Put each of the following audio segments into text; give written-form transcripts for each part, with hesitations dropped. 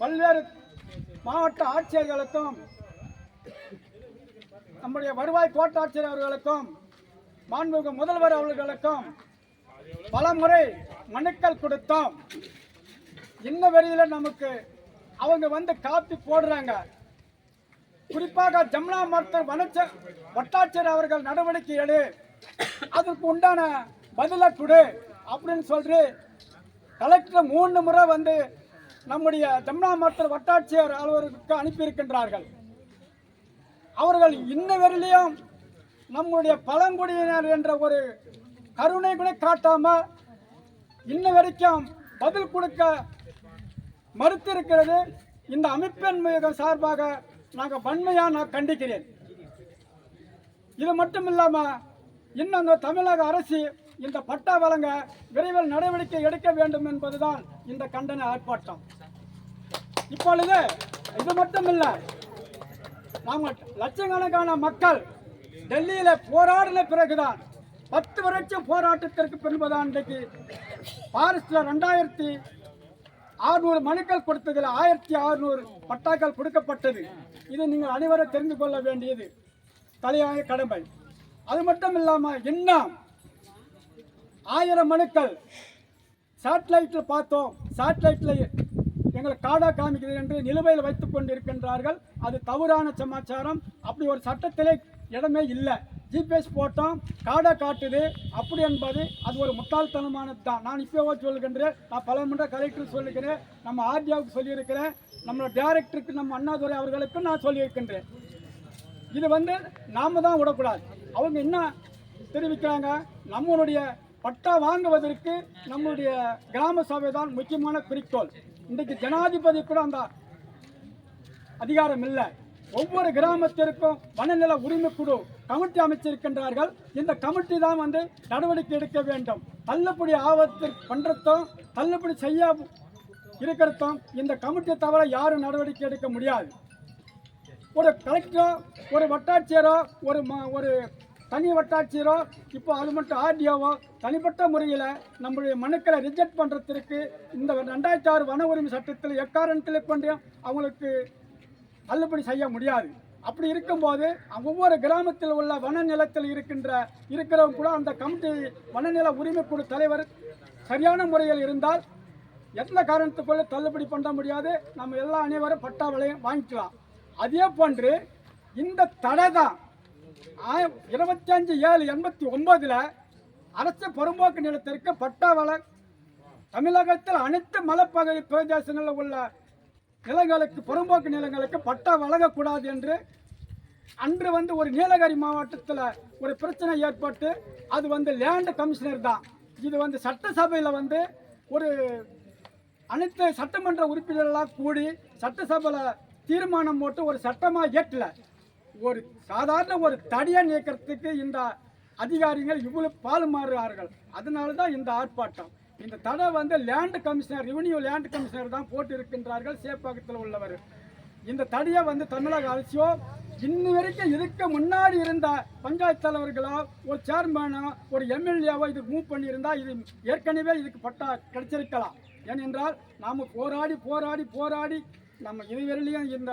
பல்வேறு மாவட்ட ஆட்சியர்களுக்கும் நம்முடைய வருவாய் கோட்டாட்சியர் அவர்களுக்கும் மாண்புமிகு முதல்வர் அவர்களுக்கும் பல முறை மனுக்கள் கொடுத்தோம். இன்ன வரையில நமக்கு அவங்க வந்து காப்பி போடுறாங்க. குறிப்பாக ஜமுனா மருத்துவ வட்டாட்சியர் அவர்கள் நடவடிக்கை எடு, அதற்கு உண்டான பதிலை கொடு அப்படின்னு சொல்லி கலெக்டர் 3 முறை வந்து நம்முடைய ஜமுனா மருத்துவ வட்டாட்சியர் அலுவலருக்கு அனுப்பியிருக்கின்றார்கள். அவர்கள் இன்ன வரையிலையும் நம்முடைய பழங்குடியினர் என்ற ஒரு கருணை கூட காட்டாம இன்ன வரைக்கும் பதில் கொடுக்க மறுத்திருக்கிறது. இந்த அமைப்பின் சார்பாக நாங்கள் வன்மையாக நான் கண்டிக்கிறேன். இது மட்டும் இல்லாமல் இன்னும் இந்த தமிழக அரசு இந்த பட்டா வழங்க விரைவில் நடவடிக்கை எடுக்க வேண்டும் என்பதுதான் இந்த கண்டன ஆர்ப்பாட்டம். இப்பொழுது இது மட்டும் இல்லை, நாங்கள் லட்சக்கணக்கான மக்கள் டெல்லியில போராடின பிறகுதான் 10 வருஷம் போராட்டத்திற்கு பின்புதான் இன்றைக்கு பாரிஸ்ல 2600 மனுக்கள் கொடுத்ததில் 1600 பட்டாக்கள் கொடுக்கப்பட்டது. இது நீங்கள் அனைவரும் தெரிந்து கொள்ள வேண்டியது தலையாய கடமை. அது மட்டும் இல்லாமல் இன்னும் 1000 மனுக்கள் சேட்டலைட்ல பார்த்தோம். சேட்டலைட்ல எங்களுக்கு காடா காமிக்கிறது என்று நிலுவையில் வைத்துக் கொண்டிருக்கின்றார்கள். அது தவறான சமாச்சாரம். அப்படி ஒரு சட்டத்திலே இடமே இல்லை. ஜிபிஎஸ் போட்டோம், காடை காட்டுது அப்படி என்பது அது ஒரு முட்டாள்தனமானது தான். நான் இப்போவோ சொல்லுகின்றேன், நான் பல முறை கலெக்டருக்கு சொல்லுகிறேன், நம்ம ஆர்டிஓவுக்கு சொல்லியிருக்கிறேன், நம்ம டைரக்டருக்கு நம்ம அண்ணாதுரை அவர்களுக்கும் நான் சொல்லியிருக்கின்றேன். இது வந்து நாம தான் விடக்கூடாது. அவங்க என்ன தெரிவிக்கிறாங்க, நம்மளுடைய பட்டா வாங்குவதற்கு நம்முடைய கிராம சபை தான் முக்கியமான குறிக்கோள். இன்றைக்கு ஜனாதிபதி கூட அந்த அதிகாரம் இல்லை. ஒவ்வொரு கிராமத்திற்கும் வனநில உரிமை குழு கமிட்டி அமைச்சிருக்கின்றார்கள். இந்த கமிட்டி தான் வந்து நடவடிக்கை எடுக்க வேண்டும். தள்ளுபடி ஆபத்திற்கு பண்றதும் தள்ளுபடி செய்ய இருக்கிறதும் இந்த கமிட்டி தவிர யாரும் நடவடிக்கை எடுக்க முடியாது. ஒரு கலெக்டரோ ஒரு வட்டாட்சியரோ ஒரு தனி வட்டாட்சியரோ இப்போ அது மட்டும் ஆர்டிஓவோ தனிப்பட்ட முறையில் நம்முடைய மனுக்களை ரிஜெக்ட் பண்ணுறதுக்கு இந்த 2006 வன உரிமை சட்டத்தில் எக்காரணத்தில் கொண்டு அவங்களுக்கு தள்ளுபடி செய்ய முடியாது. அப்படி இருக்கும்போது ஒவ்வொரு கிராமத்தில் உள்ள வன நிலத்தில் இருக்கிறவங்க கூட அந்த கமிட்டி வனநில உரிமை குழு தலைவர் சரியான முறையில் இருந்தால் எந்த காரணத்துக்குள்ள தள்ளுபடி பண்ண முடியாது. நம்ம எல்லா அனைவரும் பட்டா விலையும் வாங்கிக்கலாம். அதே போன்று இந்த தடை தான் 25/7/89 அரசு புறம்போக்கு நிலத்திற்கு பட்டா வழ தமிழகத்தில் அனைத்து மலைப்பகுதி பிரதேசங்களில் உள்ள நிலங்களுக்கு புறம்போக்கு நிலங்களுக்கு பட்டா வழங்கக்கூடாது என்று அன்று வந்து ஒரு நீலகிரி மாவட்டத்தில் ஒரு பிரச்சனை ஏற்பட்டு அது வந்து லேண்ட் கமிஷனர் தான் இது வந்து சட்டசபையில் வந்து ஒரு அனைத்து சட்டமன்ற உறுப்பினர்களாக கூடி சட்டசபையில் தீர்மானம் போட்டு ஒரு சட்டமாக ஏற்றல. ஒரு சாதாரண ஒரு தடியை நீக்கிறதுக்கு இந்த அதிகாரிகள் இவ்வளவு பாலுமாறுகிறார்கள். அதனால தான் இந்த ஆர்ப்பாட்டம். இந்த தடை வந்து land commissioner revenue land commissioner தான் போட்டு இருக்கின்றார்கள் சேப்பாக்கத்தில் உள்ளவர். இந்த தடையை வந்து தமிழக அரசோ இன்னும் வரைக்கும் இதுக்கு முன்னாடி இருந்த பஞ்சாயத்து தலைவர்களோ ஒரு சேர்மேனோ ஒரு எம்எல்ஏவோ இது மூவ் பண்ணியிருந்தா இது ஏற்கனவே இதுக்கு பட்டா கிடைச்சிருக்கலாம். ஏனென்றால் நாம் போராடி போராடி போராடி நம்ம இதுவரையிலையும் இந்த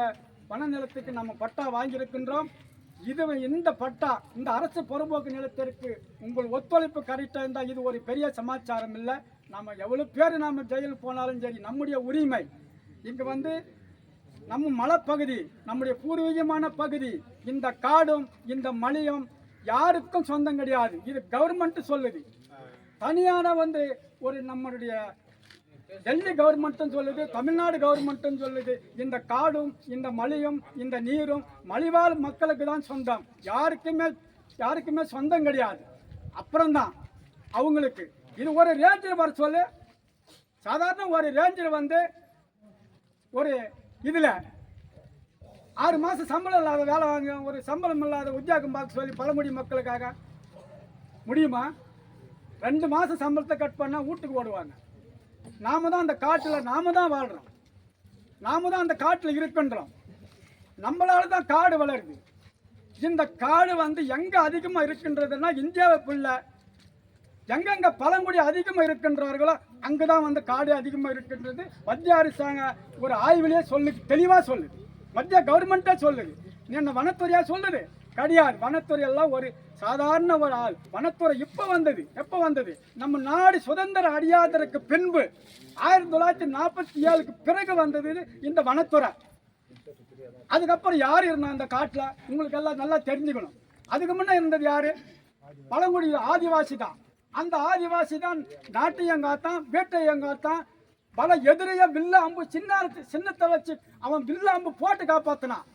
வன நிலத்துக்கு நம்ம பட்டா வாங்கியிருக்கின்றோம். இந்த பட்டா இந்த அரசு புறம்போக்கு நிலத்திற்கு உங்கள் ஒத்துழைப்பு கரெக்டாக இருந்தால் இது ஒரு பெரிய சமாச்சாரம் இல்லை. நம்ம எவ்வளோ பேர் நாம் ஜெயிலுக்கு போனாலும் சரி நம்முடைய உரிமை. இங்கே வந்து நம்ம மலைப்பகுதி நம்முடைய பூர்வீகமான பகுதி. இந்த காடும் இந்த மலையும் யாருக்கும் சொந்தம் கிடையாது. இது கவர்மெண்ட் சொல்லுது. தனியான வந்து ஒரு நம்மளுடைய டெல்லி கவர்மெண்ட்டும் சொல்லுது, தமிழ்நாடு கவர்மெண்ட்டும் சொல்லுது. இந்த காடும் இந்த மலையும் இந்த நீரும் மலைவாழ் மக்களுக்கு தான் சொந்தம். யாருக்குமே சொந்தம் கிடையாது. அப்புறம்தான் அவங்களுக்கு இது ஒரு ரேஞ்சர் வர சொல்லு. சாதாரண ஒரு ரேஞ்சர் வந்து ஒரு இதில் 6 மாதம் சம்பளம் இல்லாத வேலை வாங்க ஒரு சம்பளம் இல்லாத உத்தியோகம் பார்க்க சொல்லி பழங்குடி மக்களுக்காக முடியுமா? 2 மாதம் சம்பளத்தை கட் பண்ணால் வீட்டுக்கு ஓடுவாங்க. நாம தான் அந்த காட்டில் நாம தான் வாழ்கிறோம். நாம தான் அந்த காட்டில் இருக்கின்றோம். நம்மளால தான் காடு வளருது. இந்த காடு வந்து எங்கே அதிகமாக இருக்கின்றதுன்னா இந்தியாவுக்குள்ள எங்கெங்க பழங்குடி அதிகமாக இருக்கின்றார்களோ அங்குதான் வந்து காடு அதிகமாக இருக்கின்றது. மத்திய அரசாங்கம் ஒரு ஆய்விலே சொல்லுது, தெளிவாக சொல்லுது. மத்திய கவர்மெண்ட்டே சொல்லுது. என்ன வனத்துறையா சொல்லுது? கிடையாது. வனத்துறை எல்லாம் ஒரு சாதாரண ஒரு ஆள். வனத்துறை இப்போ வந்தது. எப்போ வந்தது? நம்ம நாடு சுதந்திரம் அடையாததற்கு பின்பு 1947க்கு பிறகு வந்தது இந்த வனத்துறை. அதுக்கப்புறம் யார் இருந்தா அந்த காட்டில்? உங்களுக்கு எல்லாம் நல்லா தெரிஞ்சுக்கணும். அதுக்கு முன்னே இருந்தது யாரு? பழங்குடி ஆதிவாசி தான். அந்த ஆதிவாசி தான் நாட்டையும் காத்தான், வீட்டையும் காத்தான். பல எதிரிய வில்ல அம்பு சின்னத்தை வச்சு அவன் வில்ல அம்பு போட்டு காப்பாத்தினான்.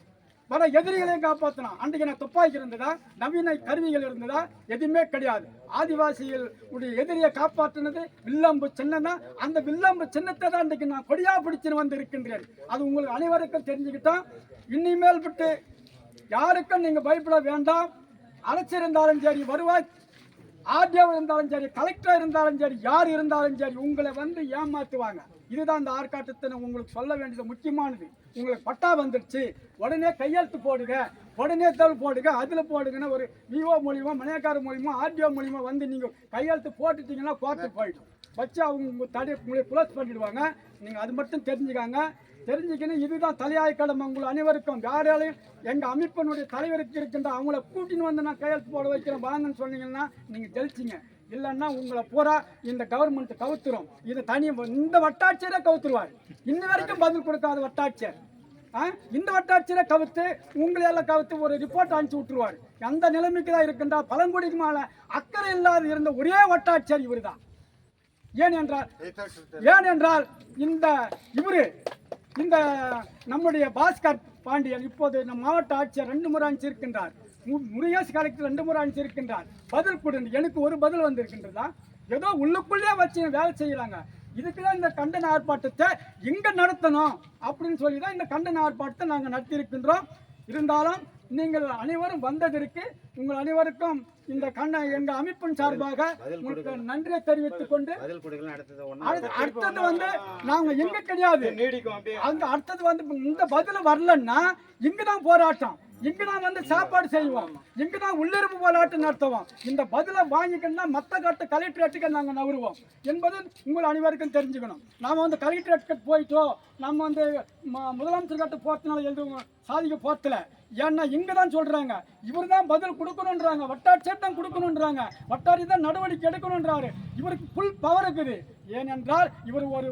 பல எதிரிகளையும் காப்பாற்றினான். அன்றைக்கு நான் துப்பாக்கி இருந்ததா, நவீன கருவிகள் இருந்ததா? எதுவுமே கிடையாது. ஆதிவாசிகள் உடைய எதிரியை காப்பாற்றினது வில்லம்பு சின்னம்னா, அந்த வில்லம்பு சின்னத்தை தான் அன்றைக்கு நான் கொடியா பிடிச்சுன்னு வந்து இருக்கின்றேன். அது உங்களுக்கு அனைவருக்கும் தெரிஞ்சுக்கிட்டா இனிமேல் விட்டு யாருக்கும் நீங்க பயப்பட வேண்டாம். அரசு இருந்தாலும் சரி, வருவாய் ஆர்டிஓ இருந்தாலும் சரி, கலெக்டர் இருந்தாலும் சரி, யார் இருந்தாலும் சரி, உங்களை வந்து ஏமாத்துவாங்க. இதுதான் இந்த ஆர்ப்பாட்டத்தை உங்களுக்கு சொல்ல வேண்டியது முக்கியமானது. உங்களுக்கு பட்டா வந்துடுச்சு, உடனே கையெழுத்து போடுங்க, உடனே தோல் போடுங்க, அதில் போடுங்கன்னா ஒரு விஓ மூலியமாக, மணியக்கார மூலியமாக, ஆர்டிஓ மூலியமாக வந்து நீங்கள் கையெழுத்து போட்டுட்டீங்கன்னா கோர்ட்டுக்கு போயிடும். வச்சு அவங்க உங்களை க்ளோஸ் பண்ணிடுவாங்க. நீங்கள் அது மட்டும் தெரிஞ்சுக்காங்க. தெரிஞ்சுக்கணும். இதுதான் தலையாய கடமை உங்களை அனைவருக்கும். யாராலையும் எங்கள் அமைப்பினுடைய தலைவருக்கு இருக்கின்ற அவங்கள கூட்டின்னு வந்து நான் கையெழுத்து போட வைக்கிறேன் வாங்கன்னு சொன்னீங்கன்னா நீங்கள் தெளிச்சிங்க. இல்லைன்னா உங்களை பூரா இந்த கவர்மெண்ட் கவுத்துரும். இது தனி இந்த வட்டாட்சியரே கவுத்துருவார். இன்ன வரைக்கும் பதில் கொடுக்காத வட்டாட்சியர் இந்த வட்டாட்சியரை கவுத்து உங்களையெல்லாம் கவுத்து ஒரு ரிப்போர்ட் அனுப்பிச்சு விட்டுருவார். அந்த நிலைமைக்கு தான் இருக்கின்றா. பழங்குடிக்கு மேலே அக்கறை இல்லாத இருந்த ஒரே வட்டாட்சியர் இவர் தான். ஏனென்றால் இந்த நம்முடைய பாஸ்கர் பாண்டியன் இப்போது நம் மாவட்ட ஆட்சியர் 2 முறை அனுப்பிச்சிருக்கின்றார். முருகேஷ் கலெக்டர் 2 முறை அனுப்பிச்சிருக்கின்றார். பதில் கொடுங்க. எனக்கு ஒரு பதில் வந்திருக்கின்றதா? ஏதோ உள்ளுக்குள்ளே வச்சு வேலை செய்யறாங்க. இதுக்குதான் இந்த கண்டன ஆர்ப்பாட்டத்தை எங்க நடத்தணும் அப்படின்னு சொல்லி தான் இந்த கண்டன ஆர்ப்பாட்டத்தை நாங்கள் நடத்தியிருக்கின்றோம். இருந்தாலும் நீங்கள் அனைவரும் வந்ததற்கு உங்கள் அனைவருக்கும் இந்த எங்க அமைப்பின் சார்பாக உங்களுக்கு நன்றியை தெரிவித்துக் கொண்டு அடுத்தது வந்து நாங்க எங்க கிடையாது. அந்த அடுத்தது வந்து இந்த பதில் வரலன்னா இங்குதான் போராட்டம், இங்குதான் வந்து சாப்பாடு செய்வோம், இங்குதான் உள்ளிருப்பு போராட்டம் நடத்துவோம். இந்த பதிலை வாங்கிக்கணும்னா மற்ற கட்ட கலெக்டரேட்டுக்கு நாங்கள் நவருவோம் என்பது உங்கள் அனைவருக்கும் தெரிஞ்சுக்கணும். நாம் வந்து கலெக்டரேட்டுக்கு போயிட்டோம், நம்ம வந்து முதலமைச்சர் கட்ட போறதுனால எதுவும் சாதிக்க போறதில்ல. ஏன்னா இங்க தான் சொல்றாங்க இவர் தான் பதில் கொடுக்கணுன்றாங்க, வட்டாட்சியர் தான் கொடுக்கணுன்றாங்க, வட்டாரி தான் நடவடிக்கை எடுக்கணுன்றாரு. இவருக்கு ஃபுல் பவர் இருக்குது. ஏனென்றால் இவர் ஒரு